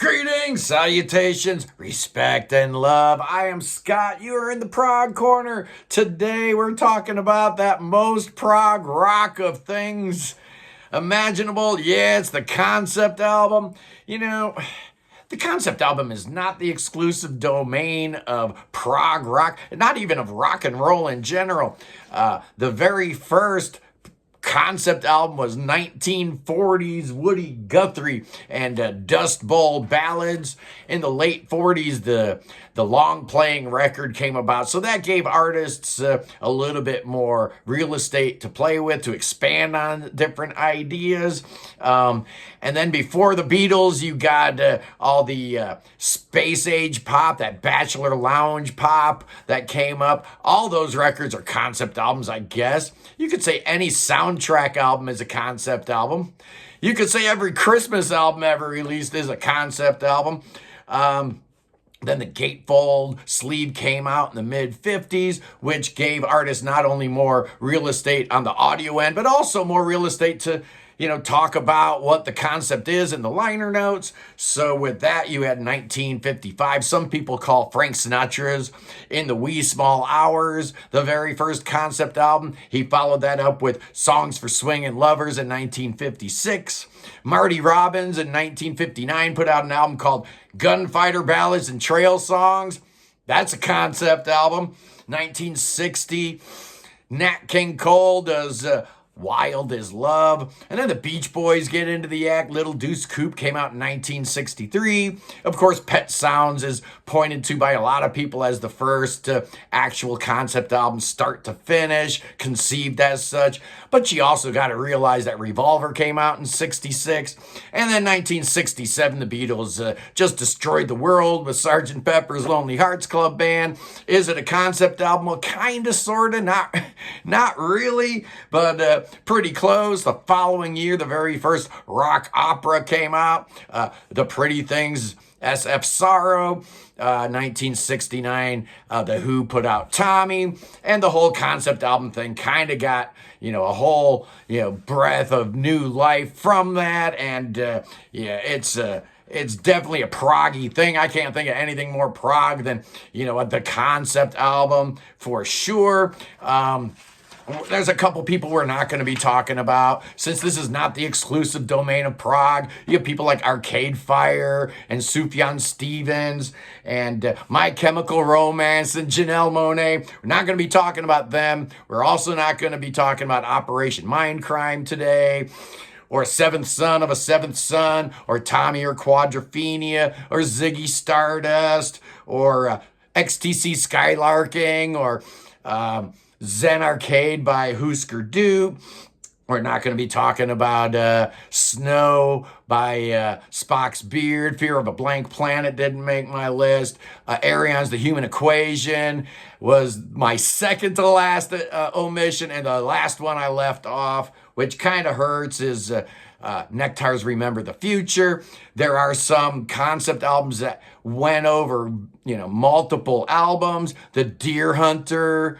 Greetings, salutations, respect, and love. I am Scott. You are in the Prog Corner. Today we're talking about that most prog rock of things imaginable. Yeah, it's the concept album. You know, the concept album is not the exclusive domain of prog rock, not even of rock and roll in general. The very first concept album was 1940s Woody Guthrie and Dust Bowl ballads. In the late 40s, the long playing record came about. So that gave artists a little bit more real estate to play with, to expand on different ideas. And then before the Beatles, you got all the space age pop, that bachelor lounge pop that came up. All those records are concept albums, I guess. You could say any soundtrack album is a concept album. You could say every Christmas album ever released is a concept album. Then the gatefold sleeve came out in the mid-50s, which gave artists not only more real estate on the audio end, but also more real estate to, talk about what the concept is in the liner notes. So with that, you had 1955. Some people call Frank Sinatra's In the Wee Small Hours the very first concept album. He followed that up with Songs for Swingin' Lovers in 1956. Marty Robbins in 1959 put out an album called Gunfighter Ballads and Trail Songs. That's a concept album. 1960, Nat King Cole does Wild as Love. And then the Beach Boys get into the act. Little Deuce Coupe came out in 1963. Of course, Pet Sounds is pointed to by a lot of people as the first actual concept album, start to finish, conceived as such. But you also got to realize that Revolver came out in 66. And then 1967, the Beatles just destroyed the world with Sgt. Pepper's Lonely Hearts Club Band. Is it a concept album? Well, kind of, sort of, not really, but pretty close. The following year, the very first rock opera came out, The Pretty Things, SF Sorrow. 1969, The Who put out Tommy, and the whole concept album thing kind of got, a whole, breath of new life from that, and it's definitely a proggy thing. I can't think of anything more prog than, the concept album for sure. There's a couple people we're not going to be talking about. Since this is not the exclusive domain of prog, you have people like Arcade Fire and Sufjan Stevens and My Chemical Romance and Janelle Monáe. We're not going to be talking about them. We're also not going to be talking about Operation Mindcrime today, or Seventh Son of a Seventh Son, or Tommy or Quadrophenia, or Ziggy Stardust, or XTC Skylarking, or Zen Arcade by Husker Du. We're not going to be talking about Snow by Spock's Beard. Fear of a Blank Planet didn't make my list. Ayreon's The Human Equation was my second to last omission, and the last one I left off, which kind of hurts, is Nectar's Remember the Future. There are some concept albums that went over, multiple albums. The Deer Hunter,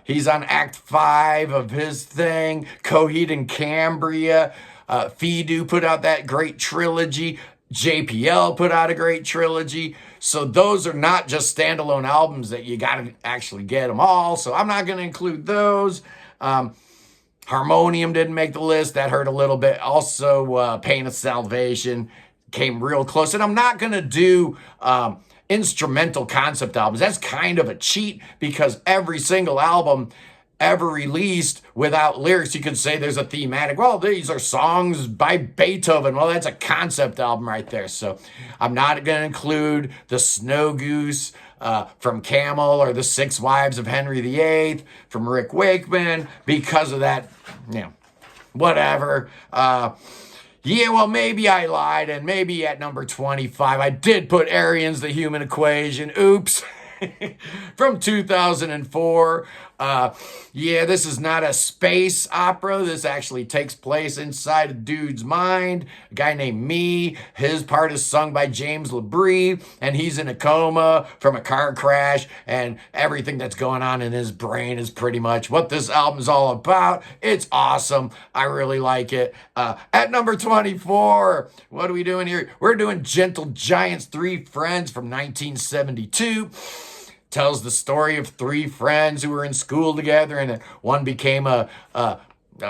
he's on Act 5 of his thing. Coheed and Cambria. Fidu put out that great trilogy. JPL put out a great trilogy. So those are not just standalone albums that you got to actually get them all. So I'm not going to include those. Harmonium didn't make the list. That hurt a little bit. Also, Pain of Salvation came real close. And I'm not going to do instrumental concept albums. That's kind of a cheat, because every single album ever released without lyrics, you could say there's a thematic. Well, these are songs by Beethoven. Well, that's a concept album right there. So I'm not going to include the Snow Goose from Camel, or the Six Wives of Henry VIII from Rick Wakeman, because of that, whatever. Well, maybe I lied, and maybe at number 25, I did put Ayreon's The Human Equation. Oops. from 2004. Yeah, this is not a space opera. This actually takes place inside a dude's mind. A guy named Me. His part is sung by James LaBrie, and he's in a coma from a car crash, and everything that's going on in his brain is pretty much what this album's all about. It's awesome. I really like it. At number 24, what are we doing here? We're doing Gentle Giant's Three Friends from 1972. Tells the story of three friends who were in school together, and one became a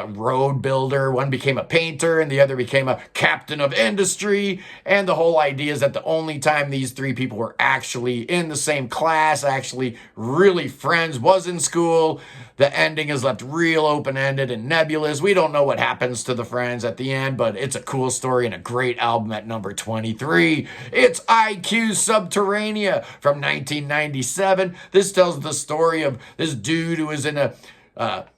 road builder, one became a painter, and the other became a captain of industry. And the whole idea is that the only time these three people were actually in the same class, actually really friends, was in school. The ending is left real open-ended and nebulous. We don't know what happens to the friends at the end, but it's a cool story and a great album at number 23. It's IQ Subterranea from 1997. This tells the story of this dude who was in a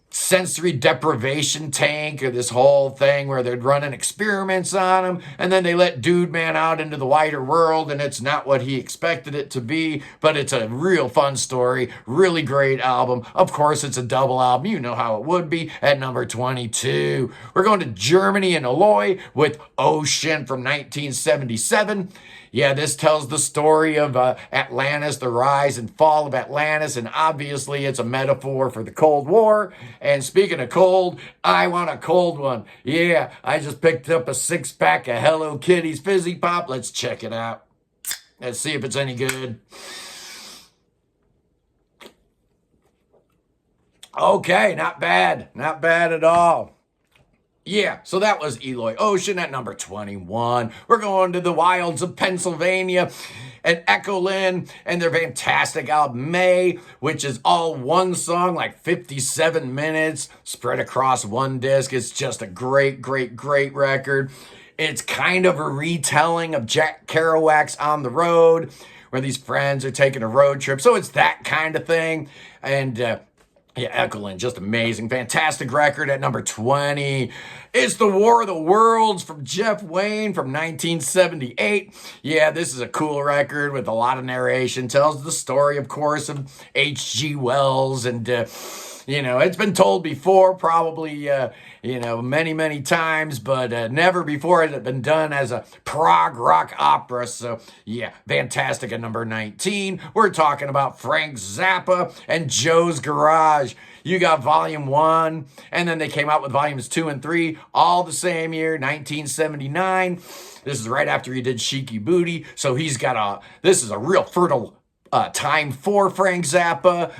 sensory deprivation tank, or this whole thing where they're running experiments on him, and then they let Dude Man out into the wider world, and it's not what he expected it to be, but it's a real fun story, really great album. Of course, it's a double album. You know how it would be. At number 22, we're going to Germany and Eloy with Ocean from 1977. Yeah, this tells the story of Atlantis, the rise and fall of Atlantis, and obviously it's a metaphor for the Cold War. And speaking of cold, I want a cold one. Yeah, I just picked up a 6-pack of Hello Kitty's Fizzy Pop. Let's check it out. Let's see if it's any good. Okay, not bad. Not bad at all. Yeah, so that was Eloy Ocean at number 21. We're going to the wilds of Pennsylvania and echolyn and their fantastic album May, which is all one song, like 57 minutes, spread across one disc. It's just a great, great, great record. It's kind of a retelling of Jack Kerouac's On the Road, where these friends are taking a road trip. So it's that kind of thing. And yeah, echolyn, just amazing. Fantastic record at number 20. It's The War of the Worlds from Jeff Wayne from 1978. Yeah, this is a cool record with a lot of narration. Tells the story, of course, of H.G. Wells. And, it's been told before, probably, many, many times, but never before has it been done as a prog rock opera. So, yeah, fantastic at number 19. We're talking about Frank Zappa and Joe's Garage. You got volume 1, and then they came out with volumes 2 and 3, all the same year, 1979. This is right after he did Cheeky Booty, so this is a real fertile time for Frank Zappa.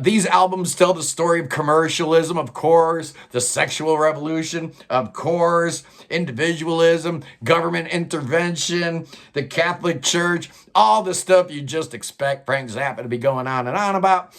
These albums tell the story of commercialism, of course, the sexual revolution, of course, individualism, government intervention, the Catholic Church, all the stuff you just expect Frank Zappa to be going on and on about.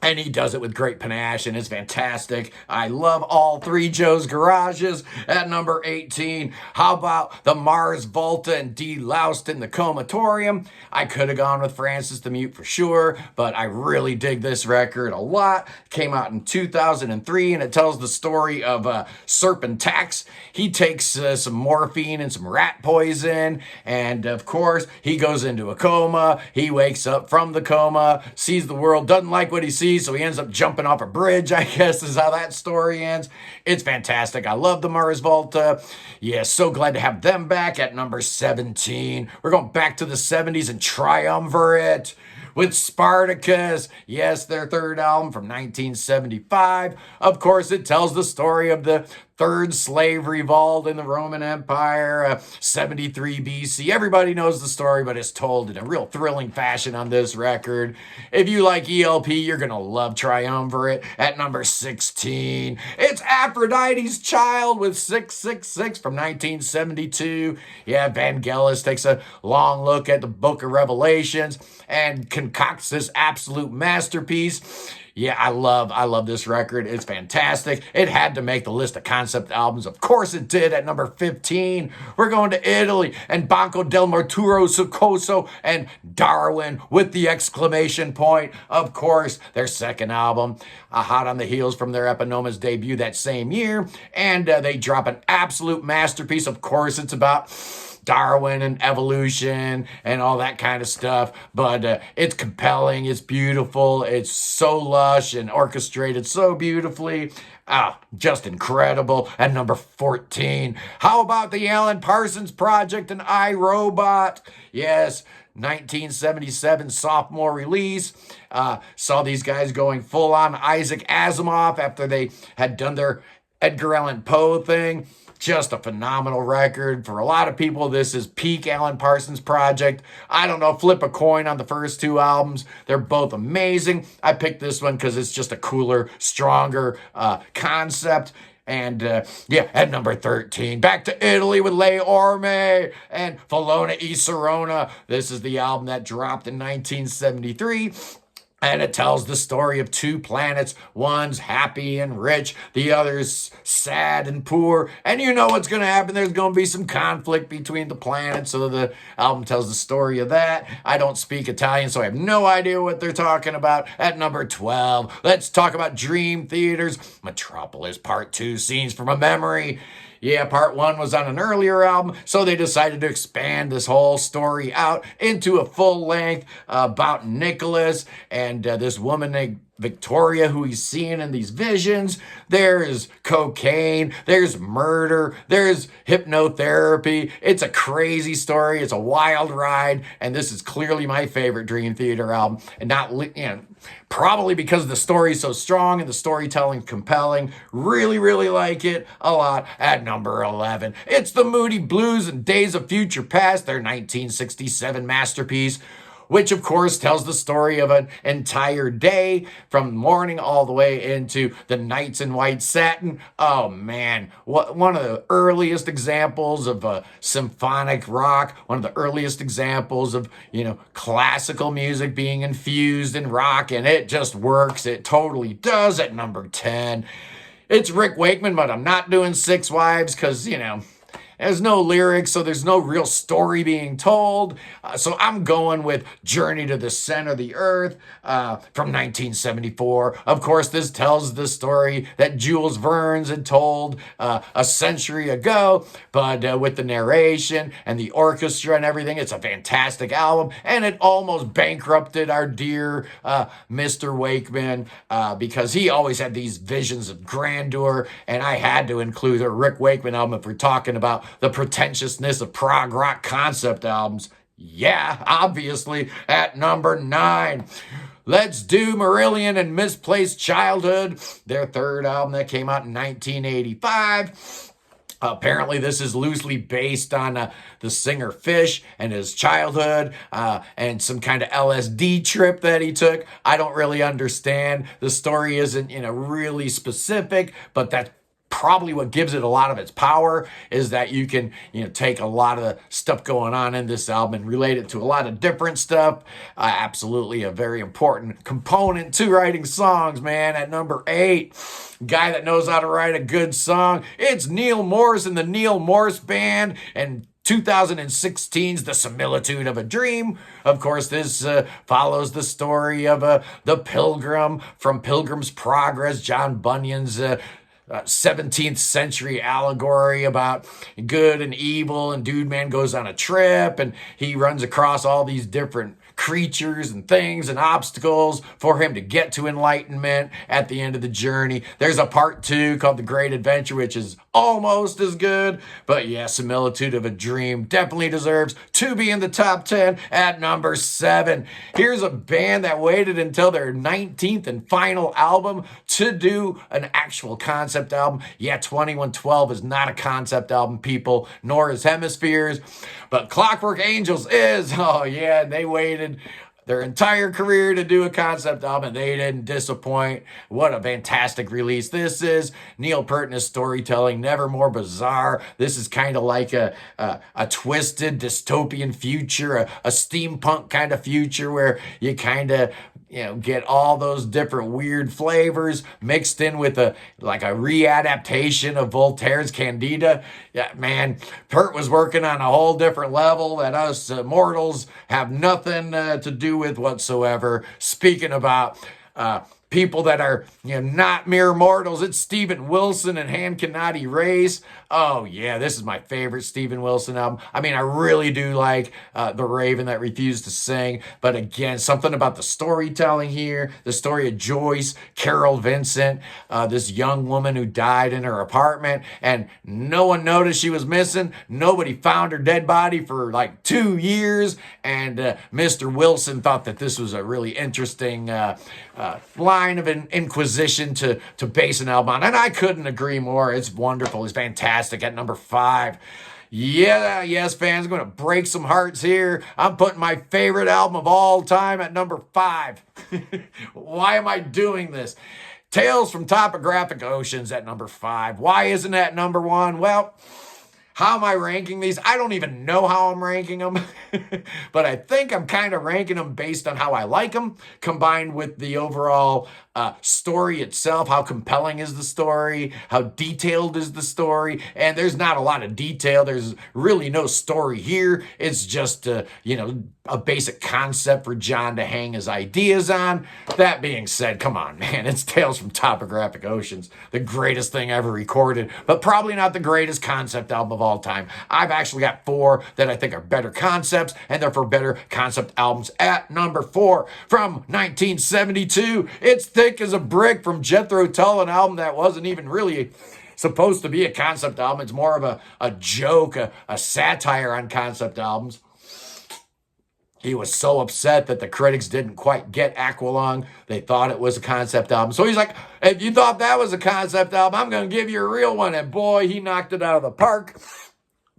And he does it with great panache, and it's fantastic. I love all three Joe's Garages. At number 18, how about the Mars Volta and Deloused in the Comatorium? I could have gone with Francis the Mute for sure, but I really dig this record a lot. Came out in 2003, and it tells the story of Serpentax. He takes some morphine and some rat poison, and of course, he goes into a coma. He wakes up from the coma, sees the world, doesn't like what he sees, so he ends up jumping off a bridge, I guess is how that story ends. It's fantastic. I love the Mars Volta. Yeah, so glad to have them back at number 17. We're going back to the 70s and Triumvirat with Spartacus. Yes, their third album from 1975. Of course, it tells the story of the third slave revolt in the Roman Empire, 73 BC. Everybody knows the story, but it's told in a real thrilling fashion on this record. If you like ELP, you're going to love Triumvirate. At number 16, it's Aphrodite's Child with 666 from 1972. Yeah, Vangelis takes a long look at the Book of Revelations and concocts this absolute masterpiece. Yeah, I love this record. It's fantastic. It had to make the list of concept albums. Of course it did. At number 15, we're going to Italy and Banco del Morturo, Soccorso, and Darwin with the exclamation point. Of course, their second album, hot on the heels from their Eponymous debut that same year. And they drop an absolute masterpiece. Of course, it's about Darwin and evolution and all that kind of stuff. But it's compelling, it's beautiful, it's so lush and orchestrated so beautifully. Just incredible. At number 14, how about the Alan Parsons Project and iRobot? Yes, 1977 sophomore release. Saw these guys going full on Isaac Asimov after they had done their Edgar Allan Poe thing. Just a phenomenal record. For a lot of people, this is peak Alan Parsons Project. I don't know, flip a coin on the first two albums. They're both amazing. I picked this one because it's just a cooler, stronger concept. And at number 13, back to Italy with Le Orme and Felona e Sorona. This is the album that dropped in 1973. And it tells the story of two planets. One's happy and rich. The other's sad and poor. And you know what's going to happen. There's going to be some conflict between the planets. So the album tells the story of that. I don't speak Italian, so I have no idea what they're talking about. At number 12, let's talk about Dream Theater's Metropolis Part 2, Scenes from a Memory. Yeah, part 1 was on an earlier album, so they decided to expand this whole story out into a full length about Nicholas and this woman named Victoria, who he's seeing in these visions. There's cocaine, there's murder, there's hypnotherapy. It's a crazy story. It's a wild ride, and this is clearly my favorite Dream Theater album. And probably because the story's so strong and the storytelling compelling. Really, really like it a lot. At number 11, it's the Moody Blues and Days of Future Past, their 1967 masterpiece, which of course tells the story of an entire day from morning all the way into the Nights in White Satin. Oh man, one of the earliest examples of symphonic rock, one of the earliest examples of, classical music being infused in rock, and it just works. It totally does. At number 10, it's Rick Wakeman, but I'm not doing Six Wives because, there's no lyrics, so there's no real story being told. So I'm going with Journey to the Center of the Earth from 1974. Of course, this tells the story that Jules Verne's had told a century ago, but with the narration and the orchestra and everything, it's a fantastic album. And it almost bankrupted our dear Mr. Wakeman because he always had these visions of grandeur, and I had to include a Rick Wakeman album if we're talking about the pretentiousness of prog rock concept albums. Yeah, obviously. At number 9, let's do Marillion and Misplaced Childhood, their third album that came out in 1985. Apparently, this is loosely based on the singer Fish and his childhood and some kind of LSD trip that he took. I don't really understand. The story isn't, really specific, but that's probably what gives it a lot of its power, is that you can, take a lot of the stuff going on in this album and relate it to a lot of different stuff. Absolutely a very important component to writing songs, man. At number 8, guy that knows how to write a good song, it's Neil Morse and the Neil Morse Band, and 2016's The Similitude of a Dream. Of course, this follows the story of the Pilgrim from Pilgrim's Progress, John Bunyan's 17th century allegory about good and evil, and dude man goes on a trip and he runs across all these different creatures and things and obstacles for him to get to enlightenment at the end of the journey. There's a part 2 called The Great Adventure, which is almost as good, but yeah, Similitude of a Dream definitely deserves to be in the top 10. At number 7, here's a band that waited until their 19th and final album to do an actual concept album. Yeah, 2112 is not a concept album, people, nor is Hemispheres, but Clockwork Angels is. Oh yeah, they waited their entire career to do a concept album, and they didn't disappoint. What a fantastic release this is. Neil Peart and his storytelling, never more bizarre. This is kind of like a twisted dystopian future, a steampunk kind of future where you kind of get all those different weird flavors mixed in with a readaptation of Voltaire's Candida. Yeah, man, Peart was working on a whole different level that us mortals have nothing to do with whatsoever. Speaking about people that are, not mere mortals. It's Steven Wilson and Hand.Cannot.Erase. Oh, yeah, this is my favorite Steven Wilson album. I mean, I really do like The Raven That Refused to Sing. But again, something about the storytelling here, the story of Joyce, Carol Vincent, this young woman who died in her apartment, and no one noticed she was missing. Nobody found her dead body for like 2 years. And Mr. Wilson thought that this was a really interesting line of an inquisition to base an album on. And I couldn't agree more. It's wonderful. It's fantastic. At number 5. Yeah, yes, fans, I'm going to break some hearts here. I'm putting my favorite album of all time at number 5. Why am I doing this? Tales from Topographic Oceans at number 5. Why isn't that number 1? Well, how am I ranking these? I don't even know how I'm ranking them, but I think I'm kind of ranking them based on how I like them, combined with the overall story itself. How compelling is the story? How detailed is the story? And there's not a lot of detail. There's really no story here. It's just, a basic concept for John to hang his ideas on. That being said, come on, man, it's Tales from Topographic Oceans, the greatest thing ever recorded, but probably not the greatest concept album of all time. I've actually got 4 that I think are better concepts, and therefore better concept albums. At number 4, from 1972, it's Thick as a Brick from Jethro Tull, an album that wasn't even really supposed to be a concept album. It's more of a joke, a satire on concept albums. He was so upset that the critics didn't quite get Aqualung. They thought it was a concept album. So he's like, if you thought that was a concept album, I'm going to give you a real one. And boy, he knocked it out of the park.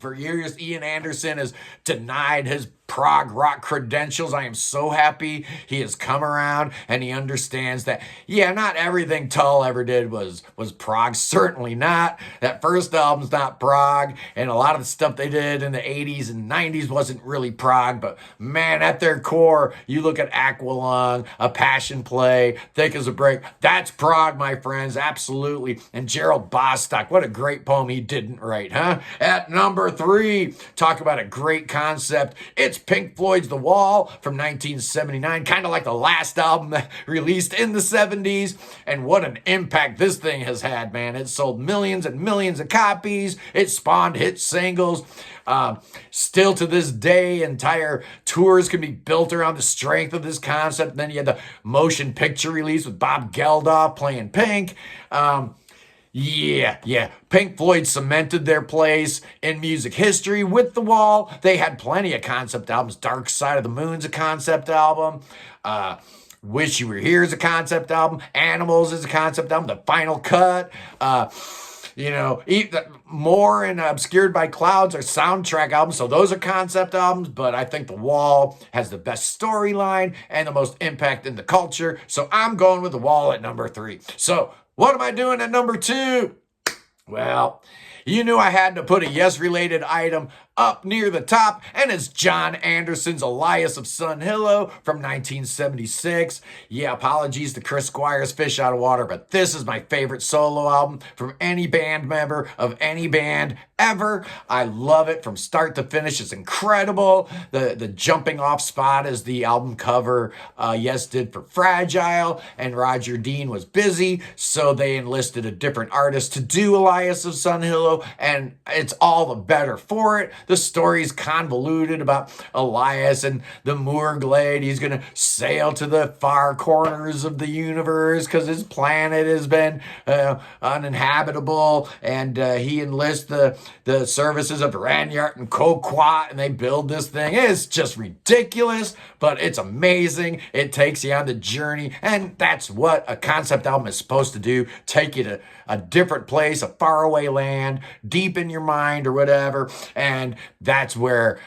For years, Ian Anderson has denied his prog rock credentials. I am so happy he has come around and he understands that, not everything Tull ever did was prog. Certainly not. That first album's not prog, and a lot of the stuff they did in the 80s and 90s wasn't really prog, but man, at their core, you look at Aqualung, A Passion Play, Thick as a Brick, that's prog, my friends, absolutely. And Gerald Bostock, what a great poem he didn't write, huh? At number 3, talk about a great concept. It's Pink Floyd's The Wall from 1979, kind of like the last album that released in the 70s. And what an impact this thing has had, man. It sold millions and millions of copies. It spawned hit singles. Still to this day, entire tours can be built around the strength of this concept. And then you had the motion picture release with Bob Geldof playing Pink. Pink Floyd cemented their place in music history with The Wall. They had plenty of concept albums. Dark Side of the Moon's a concept album. Wish You Were Here is a concept album. Animals is a concept album. The Final Cut. More and Obscured by Clouds are soundtrack albums. So those are concept albums. But I think The Wall has the best storyline and the most impact in the culture. So I'm going with The Wall at number 3. So what am I doing at number 2? Well, you knew I had to put a yes-related item up near the top, and it's John Anderson's Elias of Sun Hillow from 1976. Yeah, apologies to Chris Squire's Fish Out of Water, but this is my favorite solo album from any band member of any band ever. I love it from start to finish. It's incredible. The jumping off spot is the album cover Yes did for Fragile, and Roger Dean was busy, so they enlisted a different artist to do Elias of Sun Hillow, and it's all the better for it. The story's convoluted about Elias and the Moor Glade. He's going to sail to the far corners of the universe because his planet has been uninhabitable, and he enlists the services of Ranyart and Koquat, and they build this thing. It's just ridiculous, but it's amazing. It takes you on the journey, and that's what a concept album is supposed to do. Take you to a different place, a faraway land, deep in your mind or whatever, and that's where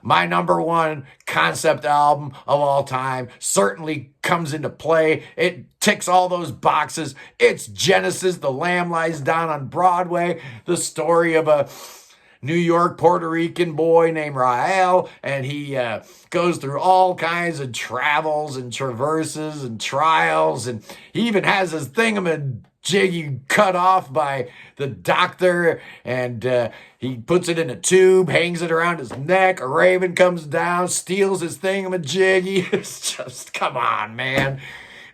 my number 1 concept album of all time certainly comes into play. It ticks all those boxes. It's Genesis, The Lamb Lies Down on Broadway, the story of a New York Puerto Rican boy named Rael, and he goes through all kinds of travels and traverses and trials, and he even has his thingamajiggy cut off by the doctor, and he puts it in a tube, hangs it around his neck. A raven comes down, steals his thingamajiggy. It's just, come on, man.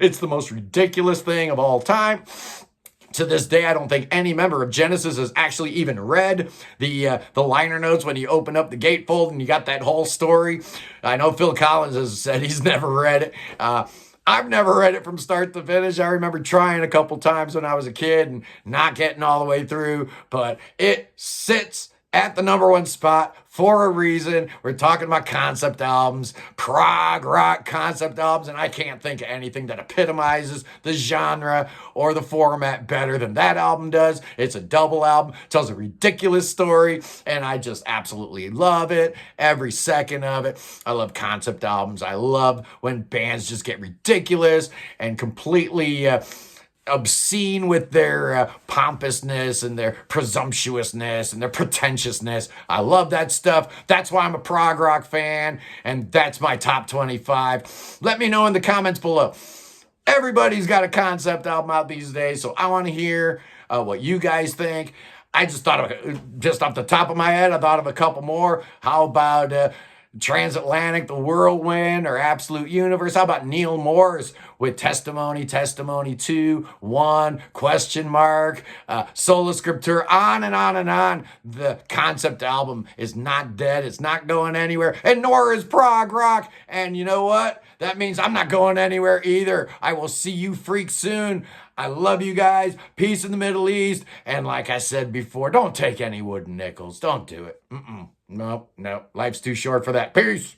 It's the most ridiculous thing of all time. To this day, I don't think any member of Genesis has actually even read the liner notes when you open up the gatefold and you got that whole story. I know Phil Collins has said he's never read it. I've never read it from start to finish. I remember trying a couple times when I was a kid and not getting all the way through, but it sits at the number one spot for a reason. We're talking about concept albums, prog rock concept albums, and I can't think of anything that epitomizes the genre or the format better than that album does. It's a double album, tells a ridiculous story, and I just absolutely love it, every second of it. I love concept albums. I love when bands just get ridiculous and completely obscene with their pompousness and their presumptuousness and their pretentiousness. I love that stuff. That's why I'm a prog rock fan, and that's my top 25. Let me know in the comments below. Everybody's got a concept album out these days, so I want to hear what you guys think. I just thought of, just off the top of my head, I thought of a couple more. How about Transatlantic, The Whirlwind, or Absolute Universe? How about Neil Moore's with Testimony, Testimony 2, 1, question mark, Sola Scriptura, on and on and on. The concept album is not dead. It's not going anywhere, and nor is prog rock. And you know what? That means I'm not going anywhere either. I will see you freaks soon. I love you guys. Peace in the Middle East. And like I said before, don't take any wooden nickels. Don't do it. No. Life's too short for that. Peace.